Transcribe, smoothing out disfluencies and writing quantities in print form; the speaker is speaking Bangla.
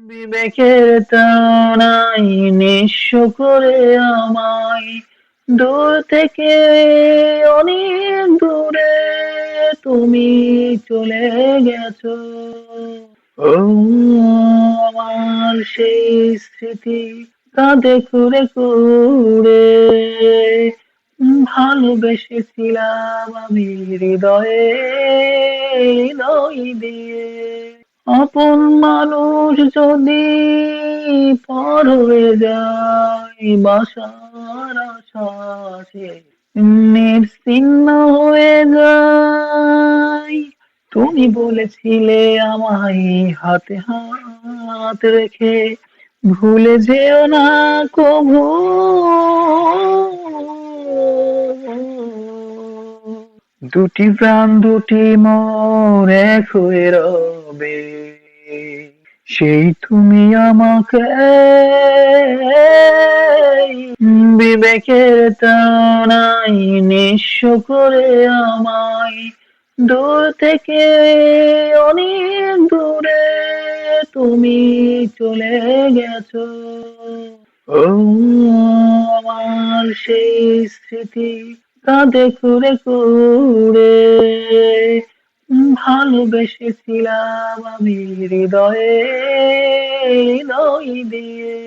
বিবেকের তাড়নায় নিঃস্ব করে আমায় দূর থেকে, অনেক দূরে তুমি চলে গেছো। ও আমার সেই স্মৃতি কাঁদে কুরে কুরে, ভালোবেসেছিলাম আমি হৃদয়ে হৃদয় দিয়ে। আপন মানুষ যদি পর হয়ে যায়, বাসার আশাসে নিশ্চিহ্ন হয়ে যায়। তুমি বলেছিলে আমায় হাতে হাত রেখে ভুলে যেও না কভু। দুটি প্রাণ দুটি মন এক হয়ে রবে, সেই তুমি আমাকে। বিবেকের তাড়নায় নিঃস্ব করে আমায় দূর থেকে, অনেক দূরে তুমি চলে গেছো। ও আমার সেই স্মৃতি কাঁদে কুরে কুরে, ভালোবেসেছিলাম আমি হৃদয়ে হৃদয় দিয়ে।